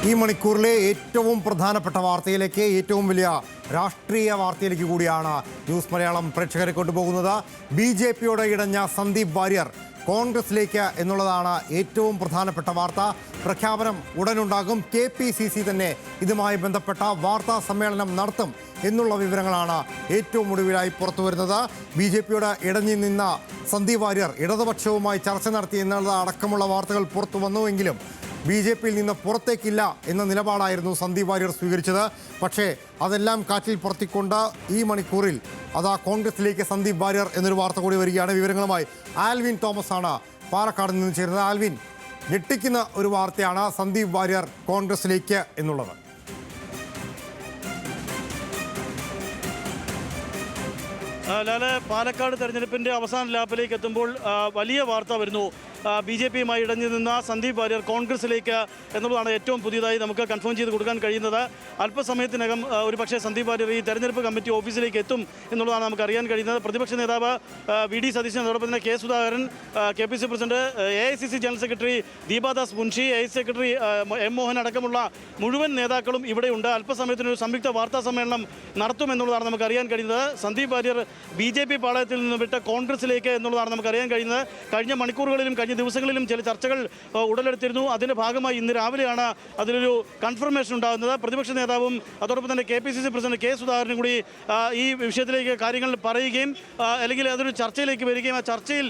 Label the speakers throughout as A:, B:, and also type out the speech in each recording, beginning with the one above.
A: ഈ മണിക്കൂറിലെ ഏറ്റവും പ്രധാനപ്പെട്ട വാർത്തയിലേക്ക്, ഏറ്റവും വലിയ രാഷ്ട്രീയ വാർത്തയിലേക്ക് കൂടിയാണ് ന്യൂസ് മലയാളം പ്രേക്ഷകരെ കൊണ്ടുപോകുന്നത്. BJPയോട് ഇടഞ്ഞ സന്ദീപ് വാര്യർ കോൺഗ്രസിലേക്ക് എന്നുള്ളതാണ് ഏറ്റവും പ്രധാനപ്പെട്ട വാർത്ത. പ്രഖ്യാപനം ഉടനുണ്ടാകും. KPCC തന്നെ ഇതുമായി ബന്ധപ്പെട്ട വാർത്താ സമ്മേളനം നടത്തും എന്നുള്ള വിവരങ്ങളാണ് ഏറ്റവും ഒടുവിലായി പുറത്തു വരുന്നത്. BJPയോട് ഇടഞ്ഞു നിന്ന സന്ദീപ് വാര്യർ ഇടതുപക്ഷവുമായി ചർച്ച നടത്തി എന്നുള്ളത് അടക്കമുള്ള വാർത്തകൾ പുറത്തു വന്നുവെങ്കിലും BJPയിൽ നിന്ന് പുറത്തേക്കില്ല എന്ന നിലപാടായിരുന്നു സന്ദീപ് വാര്യർ സ്വീകരിച്ചത്. പക്ഷേ അതെല്ലാം കാറ്റിൽ പുറത്തിക്കൊണ്ട് ഈ മണിക്കൂറിൽ അതാ കോൺഗ്രസിലേക്ക് സന്ദീപ് വാര്യർ എന്നൊരു വാർത്ത കൂടി വരികയാണ്. വിവരങ്ങളുമായി ആൽവിൻ തോമസ് ആണ് പാലക്കാട് നിന്ന് ചേരുന്നത്. ആൽവിൻ, ഞെട്ടിക്കുന്ന ഒരു വാർത്തയാണ് സന്ദീപ് വാര്യർ കോൺഗ്രസിലേക്ക് എന്നുള്ളത്.
B: ലാല്, പാലക്കാട് തെരഞ്ഞെടുപ്പിൻ്റെ അവസാന ലാപ്പിലേക്ക് എത്തുമ്പോൾ വലിയ വാർത്ത വരുന്നു. BJPയുമായി ഇടഞ്ഞു നിന്ന സന്ദീപ് വാര്യർ കോൺഗ്രസിലേക്ക് എന്നുള്ളതാണ് ഏറ്റവും പുതിയതായി നമുക്ക് കൺഫേം ചെയ്ത് കൊടുക്കാൻ കഴിയുന്നത്. അല്പസമയത്തിനകം ഒരുപക്ഷെ സന്ദീപ് വാര്യർ ഈ തെരഞ്ഞെടുപ്പ് കമ്മിറ്റി ഓഫീസിലേക്ക് എത്തും എന്നുള്ളതാണ് നമുക്ക് അറിയാൻ കഴിയുന്നത്. പ്രതിപക്ഷ നേതാവ് VD സതീശൻ, അതോടൊപ്പം തന്നെ K Sudhakaran, KPCC president, AICC general secretary Deepa Das Munshi, AICC secretary M Mohan അടക്കമുള്ള മുഴുവൻ നേതാക്കളും ഇവിടെയുണ്ട്. അല്പസമയത്തിനൊരു സംയുക്ത വാർത്താ സമ്മേളനം നടത്തുമെന്നുള്ളതാണ് നമുക്ക് അറിയാൻ കഴിയുന്നത്. സന്ദീപ് വാര്യർ BJP പാളയത്തിൽ നിന്ന് വിട്ട് കോൺഗ്രസിലേക്ക് എന്നുള്ളതാണ് നമുക്ക് അറിയാൻ കഴിയുന്നത്. കഴിഞ്ഞ മണിക്കൂറുകളിലും കഴിഞ്ഞ ദിവസങ്ങളിലും ചില ചർച്ചകൾ ഉടലെടുത്തിരുന്നു. അതിൻ്റെ ഭാഗമായി ഇന്ന് രാവിലെയാണ് അതിലൊരു കൺഫർമേഷൻ ഉണ്ടാകുന്നത്. പ്രതിപക്ഷ നേതാവും അതോടൊപ്പം തന്നെ KPCC പ്രസിഡന്റ് K സുധാകരനും കൂടി ഈ വിഷയത്തിലേക്ക് കാര്യങ്ങൾ പറയുകയും അല്ലെങ്കിൽ അതൊരു ചർച്ചയിലേക്ക് വരികയും ആ ചർച്ചയിൽ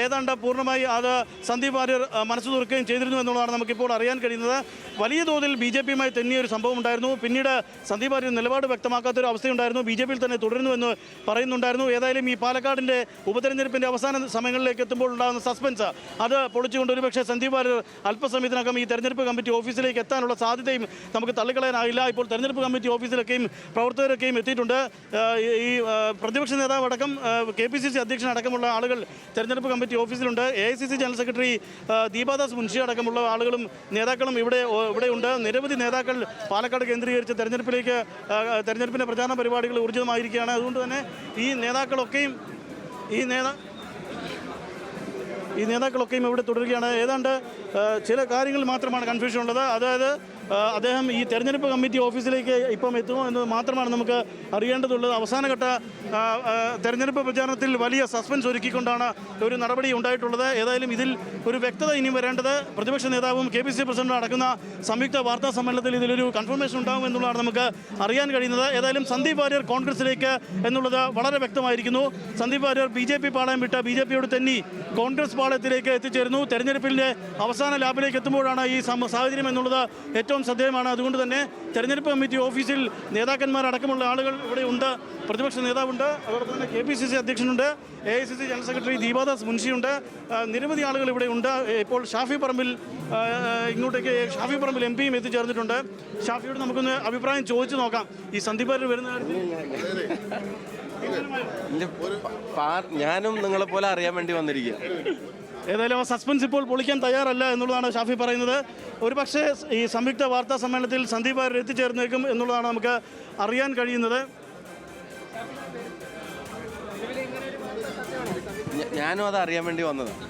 B: ഏതാണ്ട് പൂർണ്ണമായി അത് സന്ദീപ് വാര്യർ മനസ്സ് തുറക്കുകയും ചെയ്തിരുന്നു എന്നുള്ളതാണ് നമുക്കിപ്പോൾ അറിയാൻ കഴിയുന്നത്. വലിയ തോതിൽ BJPയുമായി തന്നെ ഒരു സംഭവം ഉണ്ടായിരുന്നു. പിന്നീട് സന്ദീപ് വാര്യർ നിലപാട് വ്യക്തമാക്കാത്തൊരു അവസ്ഥയുണ്ടായിരുന്നു. BJPയിൽ തന്നെ തുടരുന്നുവെന്ന് പറയുന്നുണ്ടായിരുന്നു. ഏതായാലും ഈ പാലക്കാടിൻ്റെ ഉപതെരഞ്ഞെടുപ്പിൻ്റെ അവസാന സമയങ്ങളിലേക്ക് എത്തുമ്പോൾ ഉണ്ടാകുന്ന സസ്പെൻസ് അത് പൊളിച്ചുകൊണ്ട് ഒരുപക്ഷെ സന്ദീപ് വാര്യർ അല്പസമയത്തിനകം ഈ തെരഞ്ഞെടുപ്പ് കമ്മിറ്റി ഓഫീസിലേക്ക് എത്താനുള്ള സാധ്യതയും നമുക്ക് തള്ളിക്കളയാനാകില്ല. ഇപ്പോൾ തെരഞ്ഞെടുപ്പ് കമ്മിറ്റി ഓഫീസിലൊക്കെയും പ്രവർത്തകരൊക്കെയും എത്തിയിട്ടുണ്ട്. ഈ പ്രതിപക്ഷ നേതാവ് അടക്കം KPCC അധ്യക്ഷൻ അടക്കമുള്ള ആളുകൾ തെരഞ്ഞെടുപ്പ് കമ്മിറ്റി ഓഫീസിലുണ്ട്. AICC general secretary Deepa Das Munshi അടക്കമുള്ള ആളുകളും നേതാക്കളും ഇവിടെയുണ്ട്. നിരവധി നേതാക്കൾ പാലക്കാട് കേന്ദ്രീകരിച്ച് തെരഞ്ഞെടുപ്പിൻ്റെ പ്രചാരണ പരിപാടികൾ ഊർജിതമായിരിക്കുകയാണ്. അതുകൊണ്ട് തന്നെ ഈ നേതാക്കളൊക്കെയും ഇവിടെ തുടരുകയാണ്. ഏതാണ്ട് ചില കാര്യങ്ങൾ മാത്രമാണ് കൺഫ്യൂഷൻ ഉള്ളത്. അതായത് അദ്ദേഹം ഈ തെരഞ്ഞെടുപ്പ് കമ്മിറ്റി ഓഫീസിലേക്ക് ഇപ്പം എത്തുമോ എന്നത് മാത്രമാണ് നമുക്ക് അറിയേണ്ടതുള്ളത്. അവസാനഘട്ട തെരഞ്ഞെടുപ്പ് പ്രചാരണത്തിൽ വലിയ സസ്പെൻസ് ഒരുക്കിക്കൊണ്ടാണ് ഒരു നടപടി ഉണ്ടായിട്ടുള്ളത്. ഏതായാലും ഇതിൽ ഒരു വ്യക്തത ഇനിയും വരേണ്ടത് പ്രതിപക്ഷ നേതാവും KPCC പ്രസിഡന്റും നടക്കുന്ന സംയുക്ത വാർത്താ സമ്മേളനത്തിൽ ഇതിലൊരു കൺഫർമേഷൻ ഉണ്ടാകും എന്നുള്ളതാണ് നമുക്ക് അറിയാൻ കഴിയുന്നത്. ഏതായാലും സന്ദീപ് വാര്യർ കോൺഗ്രസിലേക്ക് എന്നുള്ളത് വളരെ വ്യക്തമായിരിക്കുന്നു. സന്ദീപ് വാര്യർ BJP പാളയം വിട്ട് BJPയോട് തന്നെ കോൺഗ്രസ് പാളയത്തിലേക്ക് എത്തിച്ചേരുന്നു. തെരഞ്ഞെടുപ്പിൻ്റെ അവസാന ലാപ്പിലേക്ക് എത്തുമ്പോഴാണ് ഈ സാഹചര്യം എന്നുള്ളത് ഏറ്റവും ശ്രദ്ധേയമാണ്. അതുകൊണ്ട് തന്നെ തെരഞ്ഞെടുപ്പ് കമ്മിറ്റി ഓഫീസിൽ നേതാക്കന്മാരടക്കമുള്ള ആളുകൾ ഇവിടെ ഉണ്ട്. പ്രതിപക്ഷ നേതാവുണ്ട്, അതോടൊപ്പം തന്നെ KPCC അധ്യക്ഷനുണ്ട്, AICC ജനറൽ സെക്രട്ടറി ദീപാദാസ് മുൻഷിയുണ്ട്. നിരവധി ആളുകൾ ഇവിടെ ഉണ്ട്. ഇപ്പോൾ ഷാഫി പറമ്പിൽ MP എത്തിച്ചേർന്നിട്ടുണ്ട്. ഷാഫിയോട് നമുക്കൊന്ന് അഭിപ്രായം ചോദിച്ചു നോക്കാം. ഈ സന്ദീപ് വാര്യർ വരുന്ന
C: ഞാനും നിങ്ങളെ പോലെ അറിയാൻ വേണ്ടി വന്നിരിക്കുക.
B: ഏതായാലും ആ സസ്പെൻസ് ഇപ്പോൾ പൊളിക്കാൻ തയ്യാറല്ല എന്നുള്ളതാണ് ഷാഫി പറയുന്നത്. ഒരുപക്ഷെ ഈ സംയുക്ത വാർത്താ സമ്മേളനത്തിൽ സന്ദീപ് വാര്യർ എത്തിച്ചേർന്നേക്കും എന്നുള്ളതാണ് നമുക്ക് അറിയാൻ കഴിയുന്നത്.
C: ഞാനും അത് അറിയാൻ വേണ്ടി വന്നതാണ്.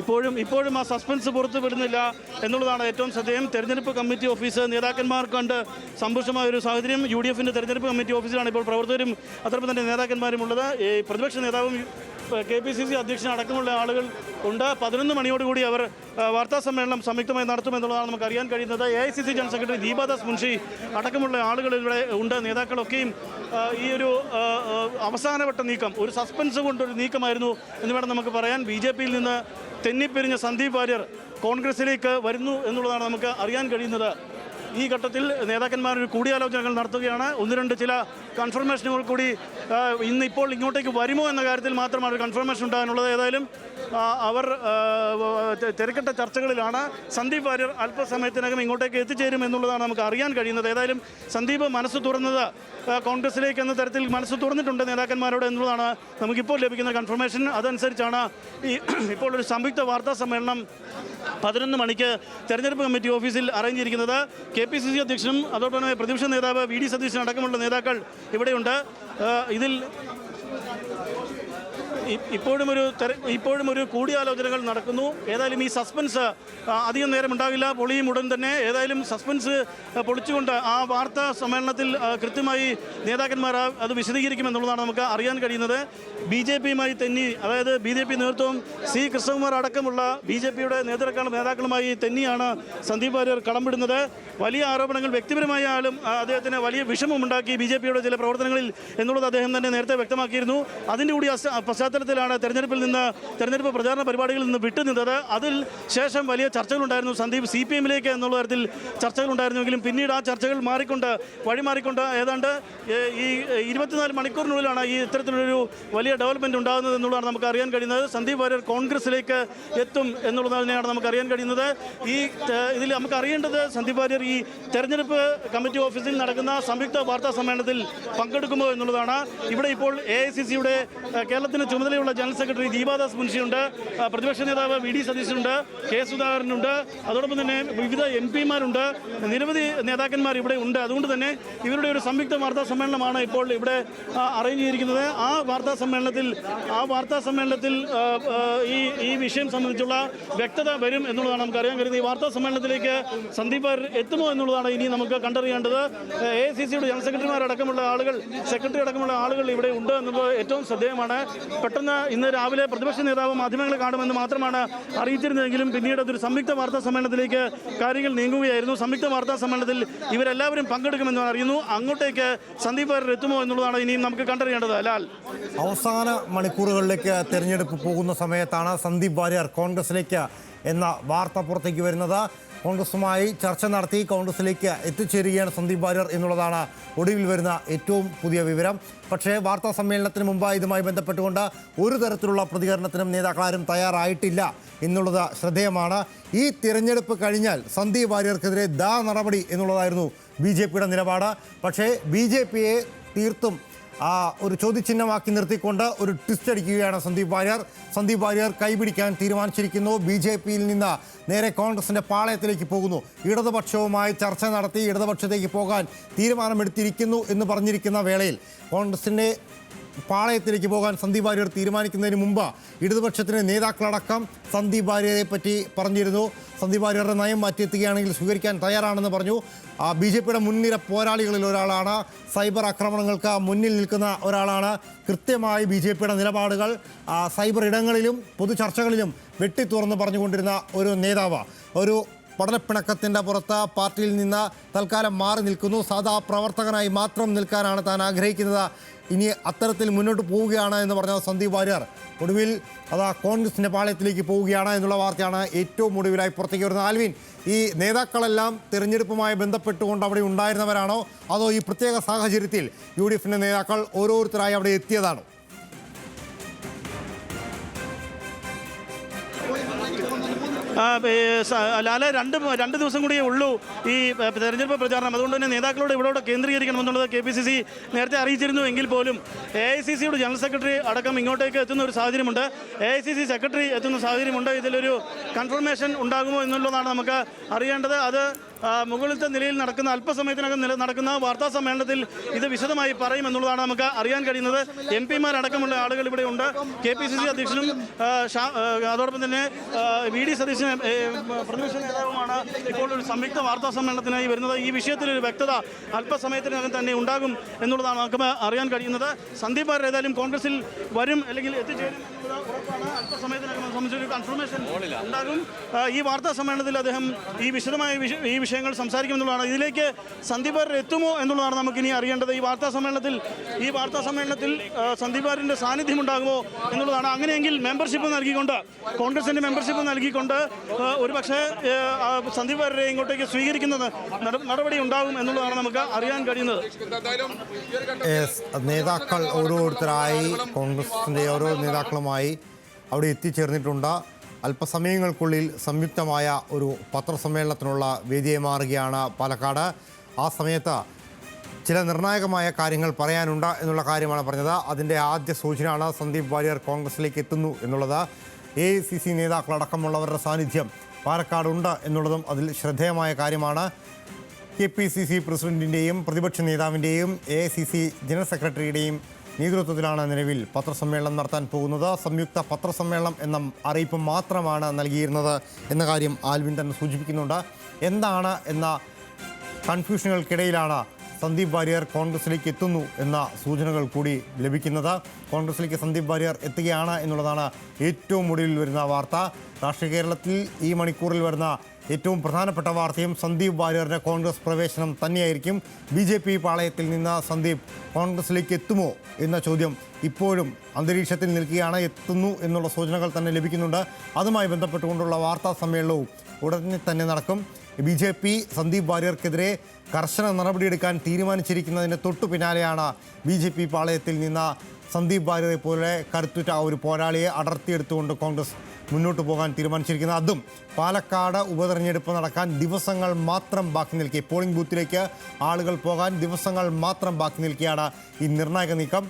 B: ഇപ്പോഴും ആ സസ്പെൻസ് പുറത്തു വിടുന്നില്ല എന്നുള്ളതാണ് ഏറ്റവും ശ്രദ്ധേയം. തെരഞ്ഞെടുപ്പ് കമ്മിറ്റി ഓഫീസ് നേതാക്കന്മാർ കണ്ട് സമ്പുഷ്ടമായ ഒരു സാഹചര്യം. UDFൻ്റെ തെരഞ്ഞെടുപ്പ് കമ്മിറ്റി ഓഫീസിലാണ് ഇപ്പോൾ പ്രവർത്തകരും അതോടൊപ്പം തന്നെ നേതാക്കന്മാരും ഉള്ളത്. ഈ പ്രതിപക്ഷ നേതാവും KPCC അധ്യക്ഷൻ അടക്കമുള്ള ആളുകൾ ഉണ്ട്. 11 മണിയോടുകൂടി അവർ വാർത്താ സമ്മേളനം സംയുക്തമായി നടത്തുമെന്നുള്ളതാണ് നമുക്ക് അറിയാൻ കഴിയുന്നത്. AICC general secretary Deepa Das Munshi അടക്കമുള്ള ആളുകൾ ഇവിടെ ഉണ്ട്. നേതാക്കളൊക്കെയും ഈ ഒരു അവസാനവട്ട നീക്കം, ഒരു സസ്പെൻസ് കൊണ്ടൊരു നീക്കമായിരുന്നു എന്ന് വേണം നമുക്ക് പറയാൻ. BJPയിൽ നിന്ന് തെന്നിപ്പിരിഞ്ഞ സന്ദീപ് വാര്യർ കോൺഗ്രസിലേക്ക് വരുന്നു എന്നുള്ളതാണ് നമുക്ക് അറിയാൻ കഴിയുന്നത്. ഈ ഘട്ടത്തിൽ നേതാക്കന്മാരൊരു കൂടിയാലോചനകൾ നടത്തുകയാണ്. 1-2 ചില കൺഫർമേഷനുകൾ കൂടി ഇന്നിപ്പോൾ ഇങ്ങോട്ടേക്ക് വരുമോ എന്ന കാര്യത്തിൽ മാത്രമാണ് ഒരു കൺഫർമേഷൻ ഉണ്ടാകാനുള്ളത്. ഏതായാലും അവർ തിരക്കിട്ട ചർച്ചകളിലാണ്. സന്ദീപ് വാര്യർ അല്പസമയത്തിനകം ഇങ്ങോട്ടേക്ക് എത്തിച്ചേരും എന്നുള്ളതാണ് നമുക്ക് അറിയാൻ കഴിയുന്നത്. ഏതായാലും സന്ദീപ് മനസ്സ് തുറന്നത് കോൺഗ്രസിലേക്ക് എന്ന തരത്തിൽ മനസ്സ് തുറന്നിട്ടുണ്ട് നേതാക്കന്മാരോട് എന്നുള്ളതാണ് നമുക്കിപ്പോൾ ലഭിക്കുന്ന കൺഫർമേഷൻ. അതനുസരിച്ചാണ് ഇപ്പോൾ ഒരു സംയുക്ത വാർത്താ സമ്മേളനം 11 മണിക്ക് തെരഞ്ഞെടുപ്പ് കമ്മിറ്റി ഓഫീസിൽ അറേഞ്ച് ചെയ്തിരിക്കുന്നത്. KPCC അധ്യക്ഷനും അതോടൊപ്പം തന്നെ പ്രതിപക്ഷ നേതാവ് VD സതീശൻ അടക്കമുള്ള നേതാക്കൾ ഇവിടെയുണ്ട്. ഇതിൽ ഇപ്പോഴും ഒരു കൂടിയാലോചനകൾ നടക്കുന്നു. ഏതായാലും ഈ സസ്പെൻസ് അധികം നേരം ഉണ്ടാകില്ല, പൊളിയും ഉടൻ തന്നെ. ഏതായാലും സസ്പെൻസ് പൊളിച്ചുകൊണ്ട് ആ വാർത്താ സമ്മേളനത്തിൽ കൃത്യമായി നേതാക്കന്മാർ അത് വിശദീകരിക്കുമെന്നുള്ളതാണ് നമുക്ക് അറിയാൻ കഴിയുന്നത്. ബി ജെ പിയുമായി തെന്നി, അതായത് ബി ജെ പി നേതൃത്വം സി കൃഷ്ണകുമാർ അടക്കമുള്ള ബി ജെ പിയുടെ നേതാക്കളുമായി തെന്നിയാണ് സന്ദീപ് വാര്യർ കടംപിടുന്നത്. വലിയ ആരോപണങ്ങൾ വ്യക്തിപരമായാലും അദ്ദേഹത്തിന് വലിയ വിഷമമുണ്ടാക്കി ബി ജെ പിയുടെ ചില പ്രവർത്തനങ്ങളിൽ എന്നുള്ളത് അദ്ദേഹം തന്നെ നേരത്തെ വ്യക്തമാക്കിയിരുന്നു. അതിൻ്റെ കൂടി പശ്ചാത്തലത്തിലാണ് തെരഞ്ഞെടുപ്പ് പ്രചാരണ പരിപാടികളിൽ നിന്ന് വിട്ടുനിന്നത്. അതിൽ ശേഷം വലിയ ചർച്ചകളുണ്ടായിരുന്നു. സന്ദീപ് സി പി എമ്മിലേക്ക് എന്നുള്ള തരത്തിൽ ചർച്ചകളുണ്ടായിരുന്നുവെങ്കിലും പിന്നീട് ആ ചർച്ചകൾ വഴിമാറിക്കൊണ്ട് ഏതാണ്ട് ഈ 24 മണിക്കൂറിനുള്ളിലാണ് ഈ ഇത്തരത്തിലൊരു വലിയ ഡെവലപ്മെൻറ്റ് ഉണ്ടാകുന്നത് എന്നുള്ളതാണ് നമുക്ക് അറിയാൻ കഴിയുന്നത്. സന്ദീപ് വാര്യർ കോൺഗ്രസിലേക്ക് എത്തും എന്നുള്ളത് തന്നെയാണ് നമുക്ക് അറിയാൻ കഴിയുന്നത്. ഇതിൽ നമുക്ക് അറിയേണ്ടത് സന്ദീപ് വാര്യർ ഈ തെരഞ്ഞെടുപ്പ് കമ്മിറ്റി ഓഫീസിൽ നടക്കുന്ന സംയുക്ത വാർത്താ സമ്മേളനത്തിൽ പങ്കെടുക്കുമോ എന്നുള്ളതാണ്. ഇവിടെ ഇപ്പോൾ AICCയുടെ കേരളത്തിന് ചുമതലയുള്ള ജനറൽ സെക്രട്ടറി ദീപാദാസ് മുൻഷിയുണ്ട്, പ്രതിപക്ഷ നേതാവ് VD സതീശനുണ്ട്, K സുധാകരനുണ്ട്, അതോടൊപ്പം തന്നെ വിവിധ MP മാരുണ്ട്, നിരവധി നേതാക്കന്മാർ ഇവിടെ ഉണ്ട്. അതുകൊണ്ട് തന്നെ ഇവരുടെ ഒരു സംയുക്ത വാർത്താ സമ്മേളനമാണ് ഇപ്പോൾ ഇവിടെ അറേഞ്ച് ചെയ്തിരിക്കുന്നത്. ആ വാർത്താ സമ്മേളനത്തിൽ ഈ വിഷയം സംബന്ധിച്ചുള്ള വ്യക്തത വരും എന്നുള്ളതാണ് നമുക്ക് അറിയാൻ കഴിയുന്നത്. ഈ വാർത്താ സമ്മേളനത്തിലേക്ക് സന്ദീപ് വാര്യർ എത്തുമോ എന്നുള്ളതാണ് ഇനി നമുക്ക് കണ്ടറിയേണ്ടത്. AICCയുടെ ജനറൽ സെക്രട്ടറി അടക്കമുള്ള ആളുകൾ ഇവിടെ ഉണ്ട് എന്നുള്ളത് ഏറ്റവും ശ്രദ്ധേയമാണ്. പെട്ടെന്ന് ഇന്ന് രാവിലെ പ്രതിപക്ഷ നേതാവ് മാധ്യമങ്ങളെ കാണുമെന്ന് മാത്രമാണ് അറിയിച്ചിരുന്നതെങ്കിലും പിന്നീട് അതൊരു സംയുക്ത വാർത്താ സമ്മേളനത്തിലേക്ക് കാര്യങ്ങൾ നീങ്ങുകയായിരുന്നു. സംയുക്ത വാർത്താ സമ്മേളനത്തിൽ ഇവരെല്ലാവരും പങ്കെടുക്കുമെന്ന് അറിയുന്നു. അങ്ങോട്ടേക്ക് സന്ദീപ് വാര്യർ എത്തുമോ എന്നുള്ളതാണ് ഇനിയും നമുക്ക് കണ്ടറിയേണ്ടത്. ലാൽ,
A: അവസാന മണിക്കൂറുകളിലേക്ക് തെരഞ്ഞെടുപ്പ് പോകുന്ന സമയത്താണ് സന്ദീപ് വാര്യർ കോൺഗ്രസിലേക്ക് എന്ന വാർത്ത പുറത്തേക്ക് വരുന്നത്. കോൺഗ്രസുമായി ചർച്ച നടത്തി കോൺഗ്രസിലേക്ക് എത്തിച്ചേരുകയാണ് സന്ദീപ് വാര്യർ എന്നുള്ളതാണ് ഒടുവിൽ വരുന്ന ഏറ്റവും പുതിയ വിവരം. പക്ഷേ വാർത്താ സമ്മേളനത്തിന് മുമ്പ് ഇതുമായി ബന്ധപ്പെട്ടുകൊണ്ട് ഒരു തരത്തിലുള്ള പ്രതികരണത്തിനും നേതാക്കളാരും തയ്യാറായിട്ടില്ല എന്നുള്ളത് ശ്രദ്ധേയമാണ്. ഈ തിരഞ്ഞെടുപ്പ് കഴിഞ്ഞാൽ സന്ദീപ് വാര്യർക്കെതിരെ നടപടി എന്നുള്ളതായിരുന്നു BJPയുടെ നിലപാട്. പക്ഷേ BJPയെ തീർത്തും ഒരു ചോദ്യചിഹ്നമാക്കി നിർത്തിക്കൊണ്ട് ഒരു ട്വിസ്റ്റ് അടിക്കുകയാണ് സന്ദീപ് വാര്യർ കൈപിടിക്കാൻ തീരുമാനിച്ചിരിക്കുന്നു. BJPയിൽ നിന്ന് നേരെ കോൺഗ്രസിൻ്റെ പാളയത്തിലേക്ക് പോകുന്നു. ഇടതുപക്ഷവുമായി ചർച്ച നടത്തി ഇടതുപക്ഷത്തേക്ക് പോകാൻ തീരുമാനമെടുത്തിരിക്കുന്നു എന്ന് പറഞ്ഞിരിക്കുന്ന വേളയിൽ കോൺഗ്രസിൻ്റെ പാളയത്തിലേക്ക് പോകാൻ സന്ദീപ് വാര്യർ തീരുമാനിക്കുന്നതിന് മുമ്പ് ഇടതുപക്ഷത്തിൻ്റെ നേതാക്കളടക്കം സന്ദീപ് വാര്യരെ പറ്റി പറഞ്ഞിരുന്നു. സന്ദീപ് വാര്യരുടെ നയം മാറ്റിയെത്തുകയാണെങ്കിൽ സ്വീകരിക്കാൻ തയ്യാറാണെന്ന് പറഞ്ഞു. BJPയുടെ മുൻനിര പോരാളികളിൽ ഒരാളാണ്, സൈബർ ആക്രമണങ്ങൾക്ക് മുന്നിൽ നിൽക്കുന്ന ഒരാളാണ്. കൃത്യമായി BJPയുടെ നിലപാടുകൾ സൈബർ ഇടങ്ങളിലും പൊതുചർച്ചകളിലും വെട്ടിത്തുറന്ന് പറഞ്ഞുകൊണ്ടിരുന്ന ഒരു നേതാവ്. ഒരു പടലപ്പിണക്കത്തിൻ്റെ പുറത്ത് പാർട്ടിയിൽ നിന്ന് തൽക്കാലം മാറി നിൽക്കുന്നു. സാധാ പ്രവർത്തകനായി മാത്രം നിൽക്കാനാണ് താൻ ആഗ്രഹിക്കുന്നത്. ഇനി അത്തരത്തിൽ മുന്നോട്ട് പോവുകയാണ് എന്ന് പറഞ്ഞ സന്ദീപ് വാര്യർ ഒടുവിൽ കോൺഗ്രസിൻ്റെ പാളയത്തിലേക്ക് പോവുകയാണ് എന്നുള്ള വാർത്തയാണ് ഏറ്റവും ഒടുവിലായി പുറത്തേക്ക് വരുന്നത്. ആൽവിൻ, ഈ നേതാക്കളെല്ലാം തിരഞ്ഞെടുപ്പുമായി ബന്ധപ്പെട്ടുകൊണ്ട് അവിടെ ഉണ്ടായിരുന്നവരാണോ അതോ ഈ പ്രത്യേക സാഹചര്യത്തിൽ UDFിൻ്റെ നേതാക്കൾ ഓരോരുത്തരായി അവിടെ എത്തിയതാണോ?
B: ലാലെ രണ്ട് ദിവസം കൂടിയേ ഉള്ളൂ ഈ തെരഞ്ഞെടുപ്പ് പ്രചാരണം. അതുകൊണ്ട് തന്നെ നേതാക്കളോട് ഇവിടെ കേന്ദ്രീകരിക്കണമെന്നുള്ളത് KPCC നേരത്തെ അറിയിച്ചിരുന്നു. എങ്കിൽ പോലും AICCയുടെ ജനറൽ സെക്രട്ടറി അടക്കം ഇങ്ങോട്ടേക്ക് എത്തുന്ന ഒരു സാഹചര്യമുണ്ട്. AICC സെക്രട്ടറി എത്തുന്ന സാഹചര്യമുണ്ട്. ഇതിലൊരു കൺഫർമേഷൻ ഉണ്ടാകുമോ എന്നുള്ളതാണ് നമുക്ക് അറിയേണ്ടത്. അത് മുകളിലത്തെ നിലയിൽ നടക്കുന്ന അല്പസമയത്തിനകം നടക്കുന്ന വാർത്താ സമ്മേളനത്തിൽ ഇത് വിശദമായി പറയുമെന്നുള്ളതാണ് നമുക്ക് അറിയാൻ കഴിയുന്നത്. MP-മാരടക്കമുള്ള ആളുകൾ ഇവിടെ ഉണ്ട്. KPCC അധ്യക്ഷനും അതോടൊപ്പം തന്നെ VD സതീശനും പ്രതിപക്ഷ നേതാവുമാണ് ഇപ്പോൾ ഒരു സംയുക്ത വാർത്താ സമ്മേളനത്തിനായി വരുന്നത്. ഈ വിഷയത്തിലൊരു വ്യക്തത അല്പസമയത്തിനകം തന്നെ ഉണ്ടാകും എന്നുള്ളതാണ് നമുക്ക് അറിയാൻ കഴിയുന്നത്. സന്ദീപ് വാര്യർ ഏതായാലും കോൺഗ്രസിൽ വരും അല്ലെങ്കിൽ എത്തിച്ചേരും എന്നുള്ളത് ഉറപ്പാണ്. അല്പസമയത്തിനകം സംബന്ധിച്ചൊരു കൺഫർമേഷൻ ഉണ്ടാകും. ഈ വാർത്താ സമ്മേളനത്തിൽ അദ്ദേഹം ഈ വിശദമായ വിഷയങ്ങൾ സംസാരിക്കുമെന്നുള്ളതാണ്. ഇതിലേക്ക് സന്ദീപ് വാര്യർ എത്തുമോ എന്നുള്ളതാണ് നമുക്കിനി അറിയേണ്ടത്. ഈ വാർത്താ സമ്മേളനത്തിൽ സന്ദീപ് വാര്യരുടെ സാന്നിധ്യം ഉണ്ടാകുമോ എന്നുള്ളതാണ്. അങ്ങനെയെങ്കിൽ കോൺഗ്രസിൻ്റെ മെമ്പർഷിപ്പ് നൽകിക്കൊണ്ട് ഒരുപക്ഷെ സന്ദീപ് വാര്യരെ ഇങ്ങോട്ടേക്ക് സ്വീകരിക്കുന്നത് നടപടി ഉണ്ടാകും എന്നുള്ളതാണ് നമുക്ക് അറിയാൻ കഴിയുന്നത്.
A: നേതാക്കൾ ഓരോരുത്തരായി കോൺഗ്രസിൻ്റെ ഓരോ നേതാക്കളുമായി അവിടെ എത്തിച്ചേർന്നിട്ടുണ്ട്. അല്പസമയങ്ങൾക്കുള്ളിൽ സംയുക്തമായ ഒരു പത്രസമ്മേളനത്തിനുള്ള വേദിയായി മാറുകയാണ് പാലക്കാട്. ആ സമയത്ത് ചില നിർണായകമായ കാര്യങ്ങൾ പറയാനുണ്ട് എന്നുള്ള കാര്യമാണ് പറഞ്ഞത്. അതിൻ്റെ ആദ്യ സൂചനയാണ് സന്ദീപ് വാര്യർ കോൺഗ്രസിലേക്ക് എത്തുന്നു എന്നുള്ളത്. AICC നേതാക്കളടക്കമുള്ളവരുടെ സാന്നിധ്യം പാലക്കാടുണ്ട് എന്നുള്ളതും അതിൽ ശ്രദ്ധേയമായ കാര്യമാണ്. KPCC പ്രസിഡന്റിൻ്റെയും പ്രതിപക്ഷ നേതാവിൻ്റെയും AICC ജനറൽ സെക്രട്ടറിയുടെയും നേതൃത്വത്തിലാണ് നിലവിൽ പത്രസമ്മേളനം നടത്താൻ പോകുന്നത്. സംയുക്ത പത്രസമ്മേളനം എന്ന അറിയിപ്പ് മാത്രമാണ് നൽകിയിരുന്നത് എന്ന കാര്യം ആൽവിൻ തന്നെ സൂചിപ്പിക്കുന്നുണ്ട്. എന്താണ് എന്ന കൺഫ്യൂഷനുകൾക്കിടയിലാണ് സന്ദീപ് വാര്യർ കോൺഗ്രസിലേക്ക് എത്തുന്നു എന്ന സൂചനകൾ കൂടി ലഭിക്കുന്നത്. കോൺഗ്രസിലേക്ക് സന്ദീപ് വാര്യർ എത്തുകയാണ് എന്നുള്ളതാണ് ഏറ്റവും ഒടുവിൽ വരുന്ന വാർത്ത. രാഷ്ട്രീയ കേരളത്തിൽ ഈ മണിക്കൂറിൽ വരുന്ന ഏറ്റവും പ്രധാനപ്പെട്ട വാർത്തയും സന്ദീപ് വാര്യറുടെ കോൺഗ്രസ് പ്രവേശനം തന്നെയായിരിക്കും. BJP പാളയത്തിൽ നിന്ന് സന്ദീപ് കോൺഗ്രസിലേക്ക് എത്തുമോ എന്ന ചോദ്യം ഇപ്പോഴും അന്തരീക്ഷത്തിൽ നിൽക്കുകയാണ്. എത്തുന്നു എന്നുള്ള സൂചനകൾ തന്നെ ലഭിക്കുന്നുണ്ട്. അതുമായി ബന്ധപ്പെട്ടുകൊണ്ടുള്ള വാർത്താ സമ്മേളനവും ഉടനെ തന്നെ നടക്കും. BJP സന്ദീപ് വാര്യർക്കെതിരെ കർശന നടപടിയെടുക്കാൻ തീരുമാനിച്ചിരിക്കുന്നതിന് തൊട്ടു പിന്നാലെയാണ് BJP പാളയത്തിൽ നിന്ന് സന്ദീപ് വാര്യരെ പോലെ കരുത്തുറ്റ ഒരു പോരാളിയെ അടർത്തിയെടുത്തുകൊണ്ട് കോൺഗ്രസ് മുന്നോട്ട് പോകാൻ തീരുമാനിച്ചിരിക്കുന്നത്. അതും പാലക്കാട് ഉപതെരഞ്ഞെടുപ്പ് നടക്കാൻ ദിവസങ്ങൾ മാത്രം ബാക്കി നിൽക്കെ, പോളിംഗ് ബൂത്തിലേക്ക് ആളുകൾ പോകാൻ ദിവസങ്ങൾ മാത്രം ബാക്കി നിൽക്കുകയാണ് ഈ നിർണായക നീക്കം.